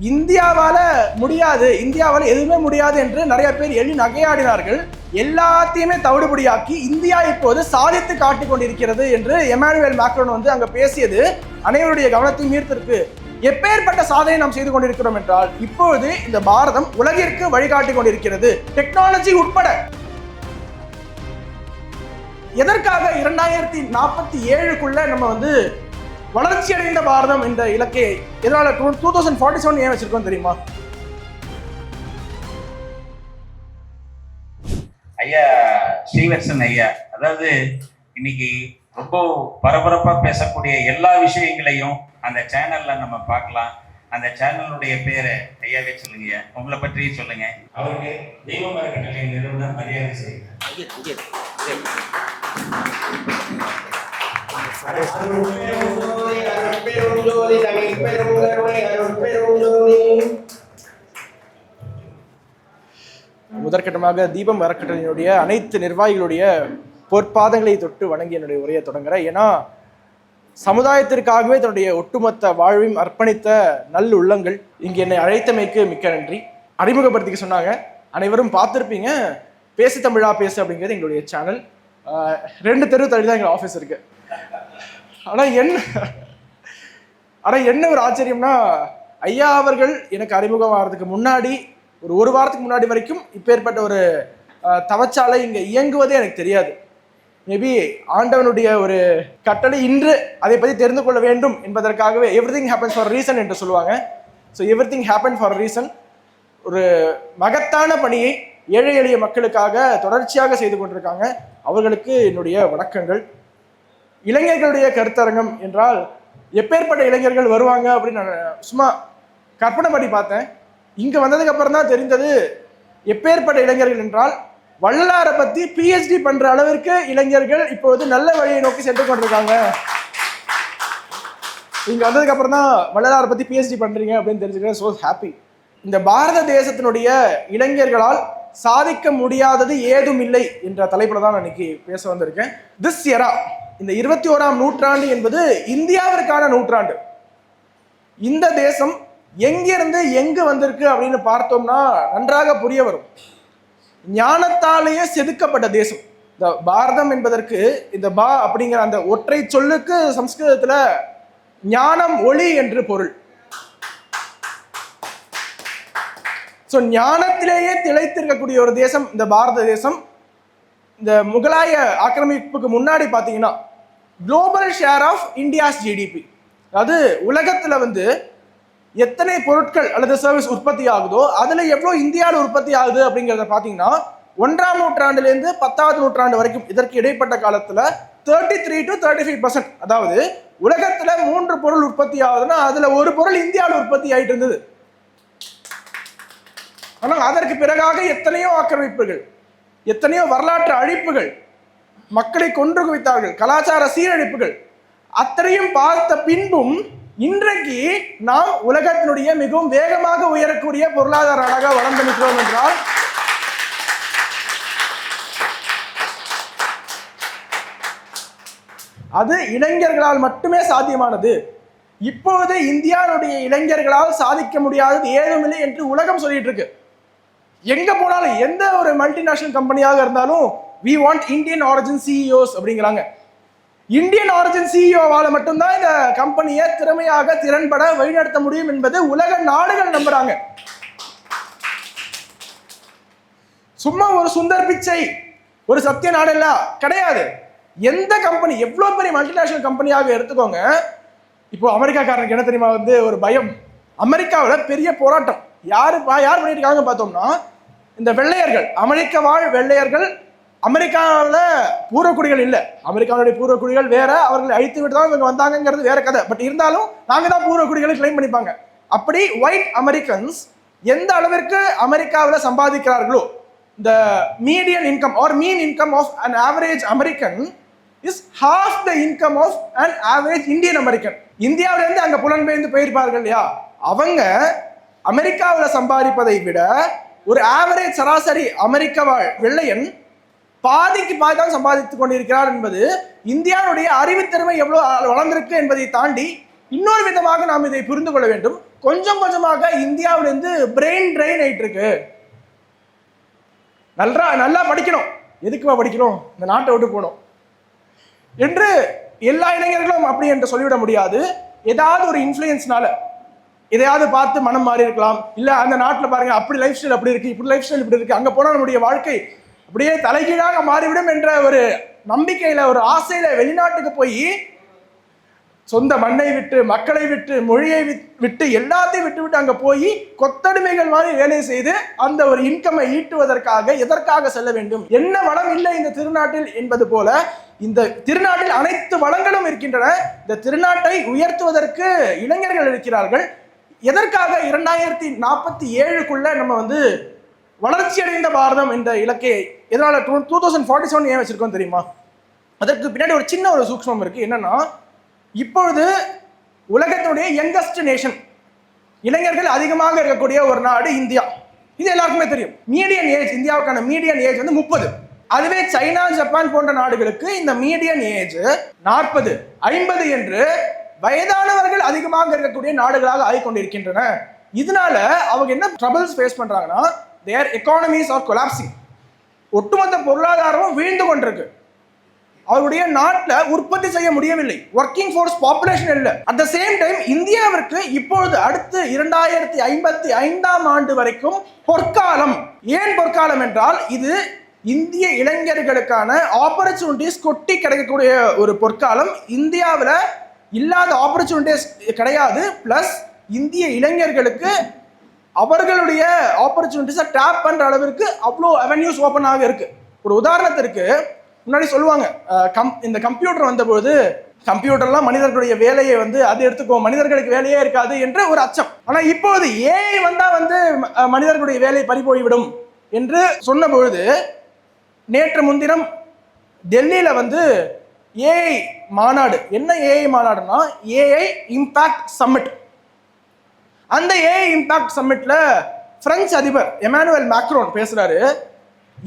இந்தியாவால முடியாது, இந்தியாவால எதுவுமே முடியாது என்று நிறைய பேர் எள்ளி நகையாடினார்கள். எல்லாத்தையுமே தவிடுபடியாக்கி இந்தியா இப்போது சாதித்து காட்டிக் கொண்டிருக்கிறது என்று எமானுவேல் மேக்ரோன் அங்க பேசியது அனைவருடைய கவனத்தையும் ஈர்த்திருக்கு. எப்பேற்பட்ட சாதனை நாம் செய்து கொண்டிருக்கிறோம் என்றால், இப்போது இந்த பாரதம் உலகிற்கு வழிகாட்டி கொண்டிருக்கிறது, டெக்னாலஜி உட்பட. எதற்காக 2047க்குள்ள நம்ம வளர்ச்சி அடைந்த பாரதம் என்ற இலக்கை இதனால 2047 ஏன் வச்சிருக்கோம் தெரியுமா? ஐயா ஸ்ரீவத்சன் ஐயா, அதாவது இன்னைக்கு ரொம்ப பரபரப்பா பேசக்கூடிய எல்லா விஷயங்களையும் அந்த சேனல்ல நம்ம பார்க்கலாம். அந்த சேனலுடைய பேரை ஐயாவே சொல்லுங்க, உங்களை பற்றி சொல்லுங்க. அவருக்கு தெய்வம் அறக்கட்டளை நிறுவனம் மரியாதை செய்யுங்க. முதற்கட்டமாக தீபம் அறக்கட்டளையினுடைய அனைத்து நிர்வாகிகளுடைய பொற்பாதங்களை தொட்டு வணங்கி என்னுடைய உரையை தொடங்குறேன். ஏன்னா சமுதாயத்திற்காகவே தன்னுடைய ஒட்டுமொத்த வாழ்வையும் அர்ப்பணித்த நல் உள்ளங்கள் இங்கே என்னை அழைத்தமைக்கு மிக்க நன்றி. அறிமுகப்படுத்திக்க சொன்னாங்க, அனைவரும் பார்த்துருப்பீங்க. பேசு தமிழா பேசு அப்படிங்கிறது எங்களுடைய சேனல். 2 தெரு தள்ளி தான் எங்கள் ஆஃபீஸ் இருக்கு. ஆனால் என்ன ஒரு ஆச்சரியம்னா, ஐயா அவர்கள் எனக்கு அறிமுகமாகிறதுக்கு முன்னாடி ஒரு வாரத்துக்கு முன்னாடி வரைக்கும் இப்பேற்பட்ட ஒரு தவச்சாலை இங்கே இயங்குவதே எனக்கு தெரியாது. மேபி ஆண்டவனுடைய ஒரு கட்டளை இன்று அதை பற்றி தெரிந்து கொள்ள வேண்டும் என்பதற்காகவே எவ்ரிதிங் ஹேப்பன்ஸ் ஃபார் ரீசன் என்று சொல்லுவாங்க. So everything happen for reason. ஒரு மகத்தான பணியை ஏழை எளிய மக்களுக்காக தொடர்ச்சியாக செய்து கொண்டிருக்காங்க. அவர்களுக்கு என்னுடைய வணக்கங்கள். இளைஞர்களுடைய கருத்தரங்கம் என்றால் எப்பேற்பட்ட இளைஞர்கள் வருவாங்க அப்படின்னு நான் சும்மா கற்பனை பண்ணி பார்த்தேன். இங்கே வந்ததுக்கு அப்புறம் தான் தெரிந்தது எப்பேற்பட்ட இளைஞர்கள் என்றால், வள்ளலாரை பற்றி PhD பண்ற அளவிற்கு இளைஞர்கள் இப்போது நல்ல வழியை நோக்கி சென்று கொண்டிருக்காங்க. இங்க வந்ததுக்கு அப்புறம் தான் வள்ளலாரை பற்றி PhD பண்றீங்க அப்படின்னு தெரிஞ்சுக்கிறேன். So happy. இந்த பாரத தேசத்தினுடைய இளைஞர்களால் சாதிக்க முடியாதது ஏதும் இல்லை என்ற தலைப்புல தான் நான் இன்னைக்கு பேச வந்திருக்கேன். திஸ் எரா, இந்த 21ஆம் நூற்றாண்டு என்பது இந்தியாவிற்கான நூற்றாண்டு. இந்த தேசம் எங்கிருந்து எங்கு வந்திருக்கு அப்படின்னு பார்த்தோம்னா நன்றாக புரிய வரும். ஞானத்தாலேயே செதுக்கப்பட்ட தேசம் இந்த பாரதம் என்பதற்கு இந்த பா அப்படிங்கிற அந்த ஒற்றை சொல்லுக்கு சம்ஸ்கிருதத்துல ஞானம் ஒளி என்று பொருள். ஸோ ஞானத்திலேயே திளைத்திருக்கக்கூடிய ஒரு தேசம் இந்த பாரத தேசம். இந்த முகலாய ஆக்கிரமிப்புக்கு முன்னாடி பார்த்தீங்கன்னா global share of India's GDP, அதாவது உலகத்துல எத்தனை பொருட்கள் அல்லது சர்வீஸ் உற்பத்தி ஆகுதோ அதுல எவ்வளவு இந்தியாவில் உற்பத்தி ஆகுது அப்படிங்கிறத பார்த்தீங்கன்னா 1ஆம் நூற்றாண்டுலேருந்து 10வது நூற்றாண்டு வரைக்கும் இதற்கு இடைப்பட்ட காலத்துல 33 to 35%, அதாவது உலகத்துல 3 பொருள் உற்பத்தி ஆகுதுன்னா அதுல ஒரு பொருள் இந்தியாவில் உற்பத்தி ஆயிட்டு இருந்தது. ஆனால் அதற்கு பிறகாக எத்தனையோ ஆக்கிரமிப்புகள், எத்தனையோ வரலாற்று அழிப்புகள், மக்களை கொன்று குவித்தார்கள், கலாச்சார சீரழிப்புகள் அத்தனையும் பார்த்த பின்பும் இன்றைக்கு நாம் உலகத்தினுடைய மிகவும் வேகமாக உயரக்கூடிய பொருளாதார நாடாக வளர்ந்து நிற்கிறோம் என்றால் அது இளைஞர்களால் மட்டுமே சாத்தியமானது. இப்போது இந்தியாவுடைய இளைஞர்களால் சாதிக்க முடியாதது ஏதுமில்லை என்று உலகம் சொல்லிட்டு இருக்கு. எங்க போனாலும் எந்த ஒரு மல்டிநேஷனல் கம்பெனியாக இருந்தாலும் we want Indian origin CEOs அப்படிங்கிறாங்க. இந்தியன் ஆரிஜின் சிஇஓவால மட்டும்தான் இந்த கம்பெனியை திறமையாக திறன்பட வழிநடத்த முடியும் என்பது உலக நாடுகள் நம்புறாங்க. சும்மா ஒரு சுந்தர் பிச்சை, ஒரு சத்திய நாடெல்லா கிடையாது. எந்த கம்பெனி, எவ்வளவு பெரிய மல்டிநேஷனல் கம்பெனியாக எடுத்துக்கோங்க. இப்போ அமெரிக்காக்காரனுக்கு என்ன தெரியுமா ஒரு பயம், அமெரிக்காவில் பெரிய போராட்டம் யார் பண்ணிட்டு இருக்காங்க பார்த்தோம்னா, இந்த வெள்ளையர்கள், அமெரிக்க வாழ் வெள்ளையர்கள் அமெரிக்காவில் பூர்வக்குடிகள் இல்லை, அமெரிக்காவுடைய பூர்வக்குடிகள் வேற, அவர்களை அழித்து விட்டு தான் இவங்க வந்தாங்கிறது வேற கதை. பட் இருந்தாலும் நாங்கள் தான் பூர்வக்குடிகளை கிளைம் பண்ணிப்பாங்க. அப்படி ஒயிட் அமெரிக்கன்ஸ் எந்த அளவிற்கு அமெரிக்காவில் சம்பாதிக்கிறார்களோ, the median income or mean income of an average American is half the income of an average Indian American. இந்தியாவிலிருந்து அங்கே புலம்பெயர்ந்து போயிருப்பார்கள் இல்லையா, அவங்க அமெரிக்காவில் சம்பாதிப்பதை விட ஒரு ஆவரேஜ் சராசரி அமெரிக்க வெள்ளையன் பாதிக்கு பாதி தான் சம்பாதித்துக் கொண்டிருக்கிறார் என்பது இந்தியாவுடைய அறிவுத்திறமை எவ்வளவு வளர்ந்திருக்கு என்பதை தாண்டி இன்னொரு விதமாக நாம் இதை புரிந்து கொள்ள வேண்டும். கொஞ்சம் கொஞ்சமாக இந்தியாவிலிருந்து பிரெயின் ட்ரெயின் ஆயிட்டு இருக்கு. நல்லா படிக்கணும், எதுக்குவா படிக்கணும், இந்த நாட்டை விட்டு போகணும் என்று எல்லா இளைஞர்களும் அப்படி என்று சொல்லிவிட முடியாது. ஏதாவது ஒரு இன்ஃப்ளூயன்ஸ்னால எதையாவது பார்த்து மனம் மாறி இருக்கலாம். இல்ல அந்த நாட்டில் பாருங்க அப்படி லைஃப் ஸ்டைல் அப்படி இருக்கு, இப்படி லைஃப் ஸ்டைல் இப்படி இருக்கு, அங்க போனா நம்முடைய வாழ்க்கை அப்படியே தலைகீழாக மாறிவிடும் என்ற ஒரு நம்பிக்கையில ஒரு ஆசையில வெளிநாட்டுக்கு போய் சொந்த மண்ணை விட்டு மக்களை விட்டு மொழியை விட்டு எல்லாத்தையும் விட்டு அங்க போய் கொத்தடிமைகள் மாதிரி வேலை செய்து அந்த ஒரு இன்கமை ஈட்டுவதற்காக எதற்காக செல்ல வேண்டும்? என்ன வளம் இல்லை இந்த திருநாட்டில் என்பது போல இந்த திருநாட்டில் அனைத்து வளங்களும் இருக்கின்றன. இந்த திருநாட்டை உயர்த்துவதற்கு இளைஞர்கள் இருக்கிறார்கள். எதற்காக 2047க்குள்ள நம்ம வந்து வளர்ச்சி அடைந்த பாரதம் என்ற இலக்கை எதனால 2047 ஏன் வச்சிருக்கோம் தெரியுமா? அதற்கு பின்னாடி ஒரு சின்ன ஒரு சூக்ஷ்மம் இருக்கு. என்னன்னா, இப்பொழுது உலகத்தினுடைய யங்கஸ்ட் நேஷன், இளைஞர்கள் அதிகமாக இருக்கக்கூடிய ஒரு நாடு இந்தியா. இது எல்லாருக்குமே தெரியும். மீடியன் ஏஜ், இந்தியாவுக்கான மீடியன் ஏஜ் வந்து 30. அதுவே சைனா, ஜப்பான் போன்ற நாடுகளுக்கு இந்த மீடியன் ஏஜ் 40, 50 என்று வயதானவர்கள் அதிகமாக இருக்கக்கூடிய நாடுகளாக ஆகிக்கொண்டிருக்கின்றன. இதனால அவங்க என்ன ட்ரபிள்ஸ் ஃபேஸ் பண்றாங்கன்னா, தேர் எக்கானமிஸ் ஆர் கொலாப்சிங். ஒட்டுமொத்த பொருளாதாரமும் வீழ்ந்து கொண்டிருக்கு. அவருடைய நாட்டில் உற்பத்தி செய்ய முடியவில்லை. ஒர்க்கிங் ஃபோர்ஸ் பாப்புலேஷன் இல்லை. அட் த சேம் டைம் இந்தியாவிற்கு இப்பொழுது அடுத்து 2055 வரைக்கும் பொற்காலம். ஏன் பொற்காலம் என்றால் இது இந்திய இளைஞர்களுக்கான ஆப்பர்ச்சுனிட்டிஸ் கொட்டி கிடைக்கக்கூடிய ஒரு பொற்காலம். இந்தியாவில் இல்லாத ஆப்பர்ச்சுனிட்டிஸ் கிடையாது. பிளஸ் இந்திய இளைஞர்களுக்கு அவர்களுடைய ஆப்பர்ச்சுனிட்டிஸை டேப் பண்ற அளவிற்கு அவ்வளோ அவென்யூஸ் ஓப்பன் ஆக இருக்கு. ஒரு உதாரணத்திற்கு முன்னாடி சொல்லுவாங்க, இந்த கம்ப்யூட்டர் வந்தபோது கம்ப்யூட்டர்லாம் மனிதர்களுடைய வேலையை வந்து அது எடுத்துக்கோ, மனிதர்களுக்கு வேலையே இருக்காது என்ற ஒரு அச்சம். ஆனா இப்போது ஏஐ வந்தா வந்து மனிதர்களுடைய வேலை பறிபோய்விடும் என்று சொன்ன பொழுது, நேற்று முன்தினம் டெல்லியில வந்து ஏஐ மாநாடு. என்ன ஏஐ மாநாடுனா ஏஐ இம்பாக்ட் சம்மிட். அந்த ஏஐ இம்பாக்ட் சம்மிட்ல பிரெஞ்சு அதிபர் எமானுவேல் மேக்ரோன் பேசுறாரு.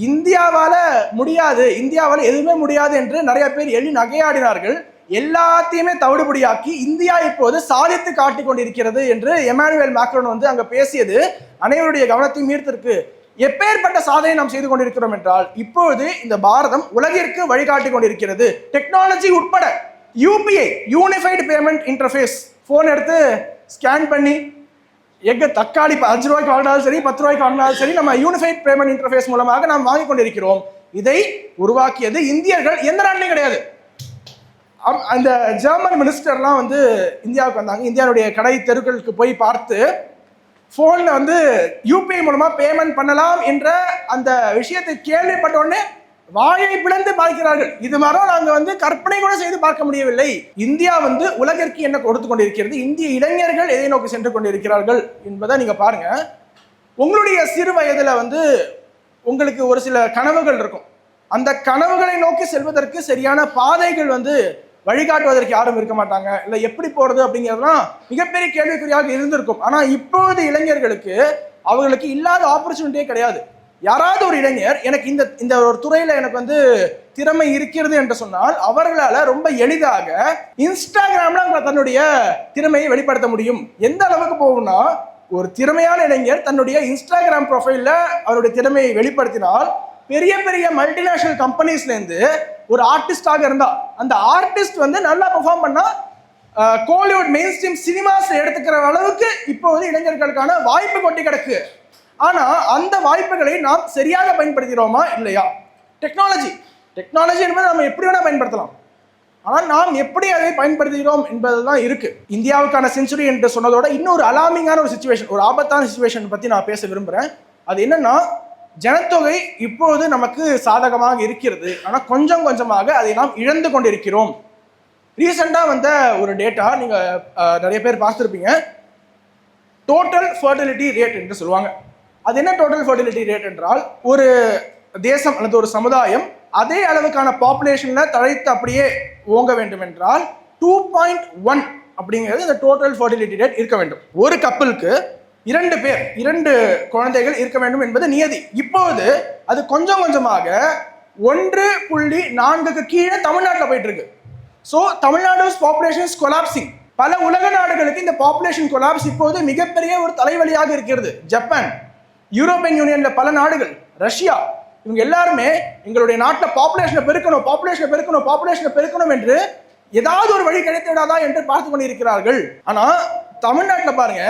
இந்தியாவால முடியாது, இந்தியாவால எதுவுமே முடியாது என்று நிறைய பேர் எள்ளி நகையாடினார்கள். எல்லாத்தையுமே தவிடுபடியாக்கி இந்தியா இப்போது சாதித்து காட்டிக் கொண்டிருக்கிறது என்று எமானுவேல் மேக்ரோன் வந்து அங்க பேசியது அனைவருடைய கவனத்தையும் ஈர்த்திருக்கு. எப்பேற்பட்ட சாதனை நாம் செய்து கொண்டிருக்கிறோம் என்றால், இப்பொழுது இந்த பாரதம் உலகிற்கு வழிகாட்டி கொண்டிருக்கிறது. டெக்னாலஜி உட்பட UPI, unified payment interface, phone எடுத்து ஸ்கேன் பண்ணி எங்க தக்காளி 5 ரூபாய்க்கு வாங்கினாலும் சரி, 10 ரூபாய்க்கு வாங்கினாலும் சரி, நம்ம யூனிஃபைட் பேமெண்ட் இன்டர்ஃபேஸ் மூலமாக நாம் வாங்கி கொண்டிருக்கிறோம். இதை உருவாக்கியது இந்தியர்கள், எந்த நாட்டிலையும் கிடையாது. அந்த ஜெர்மன் மினிஸ்டர்லாம் வந்து இந்தியாவுக்கு வந்தாங்க. இந்தியாவுடைய கடை தெருக்களுக்கு போய் பார்த்து போன்ல வந்து யூபிஐ மூலமா பேமெண்ட் பண்ணலாம் என்ற அந்த விஷயத்தை கேள்விப்பட்ட உடனே வாயை பிளந்து பார்க்கிறார்கள். இது மாதிரி நாங்க வந்து கற்பனை கூட செய்து பார்க்க முடியவில்லை. இந்தியா வந்து உலகிற்கு என்ன கொடுத்து கொண்டிருக்கிறது, இந்திய இளைஞர்கள் எதை நோக்கி சென்று கொண்டிருக்கிறார்கள் என்பதை நீங்க பாருங்க. உங்களுடைய சிறு வயதுல வந்து உங்களுக்கு ஒரு சில கனவுகள் இருக்கும். அந்த கனவுகளை நோக்கி செல்வதற்கு சரியான பாதைகள் வந்து வழிகாட்டுவதற்கு யாரும் இருக்க மாட்டாங்க. இல்லை எப்படி போறது அப்படிங்கிறதுலாம் மிகப்பெரிய கேள்விக்குறியாக இருந்திருக்கும். ஆனா இப்போது இளைஞர்களுக்கு அவர்களுக்கு இல்லாத ஆப்பர்ச்சுனிட்டியே கிடையாது. யாராவது ஒரு இளைஞர் எனக்கு இந்த ஒரு துறையில எனக்கு வந்து திறமை இருக்கிறது என்று சொன்னால் அவர்களால ரொம்ப எளிதாக இன்ஸ்டாகிராம்ல தன்னுடைய திறமையை வெளிப்படுத்த முடியும். எந்த அளவுக்கு போகும்னா, ஒரு திறமையான இளைஞர் தன்னுடைய இன்ஸ்டாகிராம் ப்ரொஃபைல்ல அவருடைய திறமையை வெளிப்படுத்தினால் பெரிய பெரிய மல்டிநேஷனல் கம்பெனிஸ்ல இருந்து ஒரு ஆர்டிஸ்டாக இருந்தா அந்த ஆர்டிஸ்ட் வந்து நல்லா பெர்ஃபார்ம் பண்ணா கோலிவுட் மெயின் ஸ்ட்ரீம் சினிமாஸ் எடுத்துக்கிற அளவுக்கு இப்போ வந்து இளைஞர்களுக்கான வாய்ப்பு கொட்டி கிடக்கு. ஆனா அந்த வாய்ப்புகளை நாம் சரியாக பயன்படுத்துகிறோமா இல்லையா? டெக்னாலஜி என்பதை நம்ம எப்படி வேணா பயன்படுத்தலாம். ஆனால் நாம் எப்படி அதை பயன்படுத்துகிறோம் என்பதுதான் இருக்கு. இந்தியாவுக்கான செஞ்சுரி என்று சொன்னதோட இன்னொரு அலாமிங்கான ஒரு சிச்சுவேஷன், ஒரு ஆபத்தான சிச்சுவேஷன் பத்தி நான் பேச விரும்புறேன். அது என்னன்னா, ஜனத்தொகை இப்போது நமக்கு சாதகமாக இருக்கிறது, ஆனால் கொஞ்சம் கொஞ்சமாக அதை நாம் இழந்து கொண்டிருக்கிறோம். ரீசெண்டாக வந்த ஒரு டேட்டா நீங்க நிறைய பேர் பார்த்துருப்பீங்க. டோட்டல் ஃபர்டிலிட்டி ரேட் என்று சொல்லுவாங்க. அது என்ன டோட்டல் ஃபர்டிலிட்டி ரேட் என்றால், ஒரு தேசம் அல்லது ஒரு சமுதாயம் அதே அளவுக்கான பாப்புலேஷன்ல தழைத்து அப்படியே ஓங்க வேண்டும் என்றால் 2.1 அப்படிங்கிறது இந்த டோட்டல் ஃபர்டிலிட்டி ரேட் இருக்க வேண்டும். ஒரு கப்பலுக்கு 2 குழந்தைகள் இருக்க வேண்டும் என்பது நியதி. இப்போது அது கொஞ்சம் கொஞ்சமாக 1.4க்கு கீழே தமிழ்நாட்டில் போயிட்டு இருக்கு. So Tamil Nadu population collapsing. பல உலக நாடுகளுக்கு இந்த பாப்புலேஷன் கொலாப்ஸ் இப்போது மிகப்பெரிய ஒரு தலைவலியாக இருக்கிறது. ஜப்பான், யூரோப்பியன் யூனியன்ல பல நாடுகள், ரஷ்யா, இவங்க எல்லாருமே எங்களுடைய நாட்டில் பாப்புலேஷனை பெருக்கணும் என்று ஏதாவது ஒரு வழி கிடைத்து விடாதா என்று பார்த்து கொண்டிருக்கிறார்கள். ஆனா தமிழ்நாட்டில் பாருங்க,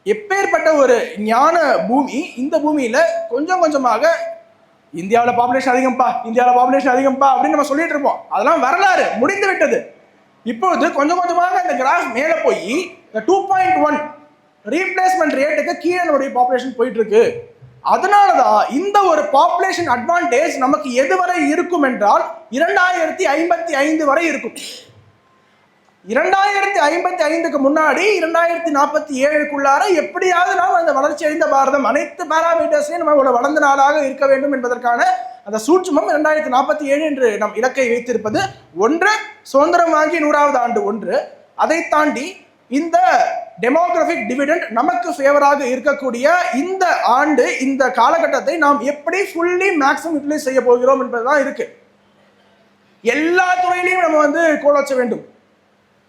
எப்பேற்பட்ட ஒரு ஞான பூமி, இந்த பூமியில கொஞ்சம் கொஞ்சமாக இந்தியாவில் பாப்புலேஷன் அதிகம்பா அப்படின்னு நம்ம சொல்லிட்டு இருப்போம். அதெல்லாம் வரலாறு முடிந்து விட்டது. இப்போது கொஞ்சம் கொஞ்சமாக இந்த கிராஃப் மேலே போய் இந்த 2.1 ரீப்ளேஸ்மெண்ட் ரேட்டுக்கு கீழே நம்முடைய பாப்புலேஷன் போயிட்டு இருக்கு. அதனாலதான் இந்த ஒரு பாப்புலேஷன் அட்வான்டேஜ் நமக்கு எதுவரை இருக்கும் என்றால் 2055 வரை இருக்கும். 2055க்கு முன்னாடி 2047க்குள்ளார எப்படியாவது நாம் அந்த வளர்ச்சி அடைந்த பாரதம் அனைத்து பாராமீட்டர்ஸையும் நம்ம வளர்ந்த நாளாக இருக்க வேண்டும் என்பதற்கான அந்த சூட்சுமம் 2047 என்று நம் இலக்கை வைத்திருப்பது. ஒன்று, சுதந்திரம் வாங்கி 100வது ஆண்டு ஒன்று. அதை தாண்டி இந்த டெமோகிராபிக் டிவிடெண்ட் நமக்கு ஃபேவராக இருக்கக்கூடிய இந்த ஆண்டு, இந்த காலகட்டத்தை நாம் எப்படி ஃபுல்லி மேக்ஸிமம் யூட்டிலைஸ் செய்ய போகிறோம் என்பதுதான் இருக்கு. எல்லா துறையிலையும் நம்ம கோல் வச்ச வேண்டும்.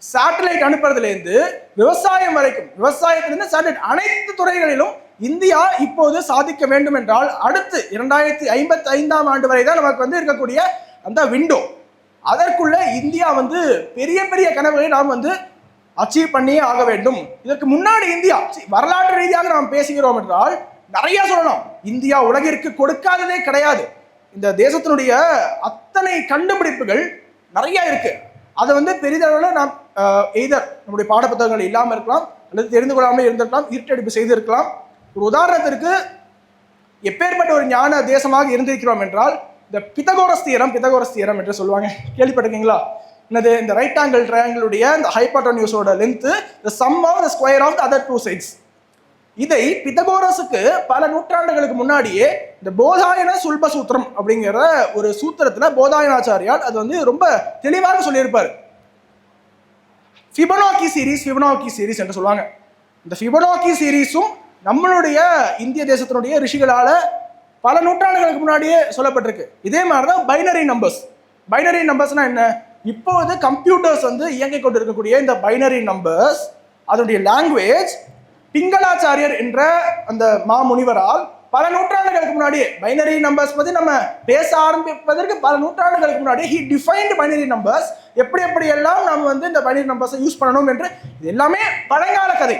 சேட்டலைட் அனுப்புறதுலேருந்து விவசாயம் வரைக்கும், விவசாயத்திலிருந்து சேட்டலைட், அனைத்து துறைகளிலும் இந்தியா இப்போது சாதிக்க வேண்டும் என்றால் அடுத்து 2055ஆம் ஆண்டு வரை தான் நமக்கு இருக்கக்கூடிய அந்த விண்டோ. அதற்குள்ள இந்தியா பெரிய பெரிய கனவுகளை நாம் அச்சீவ் பண்ணியே ஆக வேண்டும். இதற்கு முன்னாடி இந்தியா வரலாற்று ரீதியாக நாம் பேசுகிறோம் என்றால் நிறைய சொல்லலாம். இந்தியா உலகிற்கு கொடுக்காததே கிடையாது. இந்த தேசத்தினுடைய அத்தனை கண்டுபிடிப்புகள் நிறைய இருக்கு. அதை பெரிதளவில் நாம் எய்தர் நம்முடைய பாடப்புத்தகங்கள் இல்லாமல் இருக்கலாம், அல்லது தெரிந்து கொள்ளாமல் இருந்திருக்கலாம், இருட்டடிப்பு செய்திருக்கலாம். ஒரு உதாரணத்திற்கு, எப்பேற்பட்ட ஒரு ஞான தேசமாக இருந்திருக்கிறோம் என்றால் இந்த பித்தகோரஸ் தியரம் என்று சொல்லுவாங்க, கேள்விப்பட்டிருக்கீங்களா? என்னது? இந்த ரைட் ஆங்கிள் ட்ரையாங்கிளுடைய இந்த ஹைபோட்டென்யூஸோட length the sum of the square of the other two sides. இதை பித்தகோரஸுக்கு பல நூற்றாண்டுகளுக்கு முன்னாடியே இந்த போதாயன சுல்ப சூத்திரம் அப்படிங்கிற ஒரு சூத்திரத்துல போதாயனாச்சாரியால் அது ரொம்ப தெளிவாக சொல்லியிருப்பார். ஃபிபனாக்கி சீரீஸ் என்று சொல்லுவாங்க. இந்த ஃபிபனாக்கி சீரீஸும் நம்மளுடைய இந்திய தேசத்தினுடைய ரிஷிகளால பல நூற்றாண்டுகளுக்கு முன்னாடியே சொல்லப்பட்டிருக்கு. இதே மாதிரிதான் பைனரி நம்பர்ஸ்னா என்ன? இப்போது கம்ப்யூட்டர்ஸ் இயங்கிக் கொண்டிருக்கக்கூடிய இந்த பைனரி நம்பர்ஸ், அதனுடைய லாங்குவேஜ் பிங்களாச்சாரியர் என்ற அந்த மாமுனிவரால் பல நூற்றாண்டுகளுக்கு முன்னாடியே பைனரி நம்பர்ஸ் பத்தி நம்ம பேச ஆரம்பிப்பதற்கு பல நூற்றாண்டுகளுக்கு முன்னாடியே he defined பைனரி நம்பர்ஸ். எப்படி எல்லாம் நாம் இந்த பைனரி நம்பர்ஸை யூஸ் பண்ணணும் என்று. இது எல்லாமே பழங்கால கதை.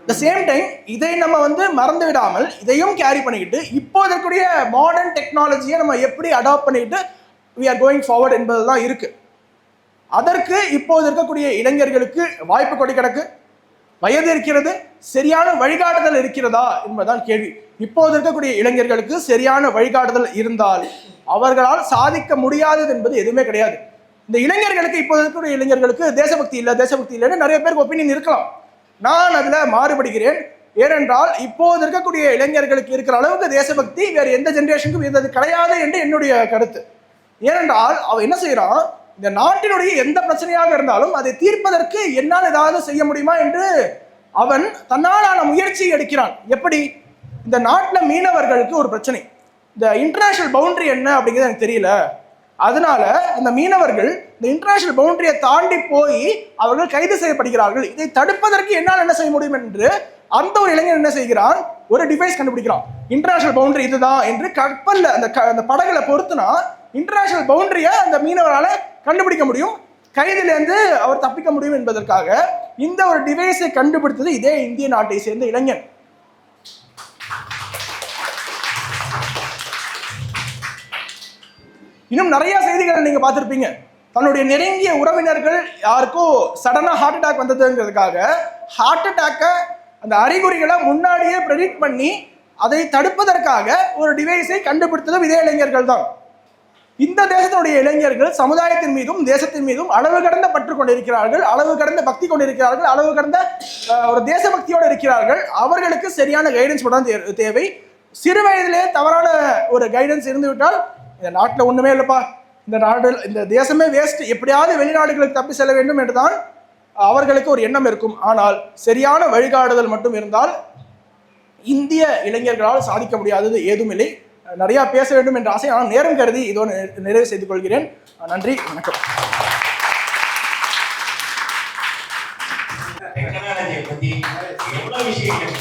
த சேம் டைம் இதை நம்ம மறந்து விடாமல் இதையும் கேரி பண்ணிக்கிட்டு இப்போ இருக்கக்கூடிய மாடர்ன் டெக்னாலஜியை நம்ம எப்படி அடாப்ட் பண்ணிக்கிட்டு we are going forward என்பதுதான் இருக்கு. அதற்கு இப்போது இருக்கக்கூடிய இளைஞர்களுக்கு வாய்ப்பு கொடி கிடக்கு. வயது இருக்கிறது, சரியான வழிகாட்டுதல் இருக்கிறதா என்பதுதான் கேள்வி. இப்போது இருக்கக்கூடிய இளைஞர்களுக்கு சரியான வழிகாட்டுதல் இருந்தால் அவர்களால் சாதிக்க முடியாதது என்பது எதுவுமே கிடையாது. இந்த இளைஞர்களுக்கு, இப்போது இருக்கக்கூடிய இளைஞர்களுக்கு தேசபக்தி இல்லைன்னு நிறைய பேருக்கு ஒப்பீனியன் இருக்கலாம். நான் அதுல மாறுபடுகிறேன். ஏனென்றால் இப்போது இருக்கக்கூடிய இளைஞர்களுக்கு இருக்கிற அளவுக்கு தேசபக்தி வேறு எந்த ஜெனரேஷனுக்கும் இருந்தது கிடையாது என்று என்னுடைய கருத்து. ஏனென்றால் அவன் என்ன செய்யறான், இந்த நாட்டினுடைய எந்த பிரச்சனையாக இருந்தாலும் அதை தீர்ப்பதற்கு என்னால் ஏதாவது செய்ய முடியுமா என்று அவன் தன்னாலான முயற்சியை எடுக்கிறான். எப்படி? இந்த நாட்டில் மீனவர்களுக்கு ஒரு பிரச்சனை, இந்த இன்டர்நேஷனல் பவுண்டரி என்ன அப்படிங்கிறது எனக்கு தெரியல, அதனால அந்த மீனவர்கள் இந்த இன்டர்நேஷனல் பவுண்டரியை தாண்டி போய் அவர்கள் கைது செய்யப்படுகிறார்கள். இதை தடுப்பதற்கு என்னால் என்ன செய்ய முடியும் என்று அந்த ஒரு இளைஞர் என்ன செய்கிறான், ஒரு டிவைஸ் கண்டுபிடிக்கிறான். இன்டர்நேஷனல் பவுண்டரி இதுதான் என்று கப்பல்ல அந்த படகுல பொறுத்துனா இன்டர்நேஷனல் பவுண்டரியை அந்த மீனவரால் கண்டுபிடிக்க முடியும், கைதிலிருந்து அவர் தப்பிக்க முடியும் என்பதற்காக இந்த ஒரு டிவைஸை கண்டுபிடித்தது இதே இந்திய நாட்டை சேர்ந்த இளைஞன். இன்னும் நிறைய செய்திகள் நீங்க பார்த்திருப்பீங்க. தன்னுடைய நெருங்கிய உறவினர்கள் யாருக்கோ சடனா ஹார்ட் அட்டாக் வந்ததுங்கிறதுக்காக ஹார்ட் அட்டாக்க அந்த அறிகுறிகளை முன்னாடியே ப்ரெடிக்ட் பண்ணி அதை தடுப்பதற்காக ஒரு டிவைஸை கண்டுபிடித்ததும் இதே இளைஞர்கள் தான். இந்த தேசத்தினுடைய இளைஞர்கள் சமுதாயத்தின் மீதும் தேசத்தின் மீதும் அளவு கடந்த பற்று கொண்டிருக்கிறார்கள், அளவு கடந்த பக்தி கொண்டிருக்கிறார்கள், அளவு கடந்த ஒரு தேசபக்தியோடு இருக்கிறார்கள். அவர்களுக்கு சரியான கைடன்ஸ் தான் தேவை. சிறு வயதிலே தவறான ஒரு கைடன்ஸ் இருந்துவிட்டால் இந்த நாட்டில் ஒண்ணுமே இல்லைப்பா, இந்த தேசமே வேஸ்ட், எப்படியாவது வெளிநாடுகளுக்கு தப்பி செல்ல வேண்டும் என்றுதான் அவர்களுக்கு ஒரு எண்ணம் இருக்கும். ஆனால் சரியான வழிகாட்டுதல் மட்டும் இருந்தால் இந்திய இளைஞர்களால் சாதிக்க முடியாதது ஏதும் இல்லை. நிறைய பேச வேண்டும் என்ற ஆசை, ஆனால் நேரம் கருதி இதோடு நிறைவு செய்து கொள்கிறேன். நன்றி, வணக்கம். பத்தி எவ்வளவு விஷயங்கள்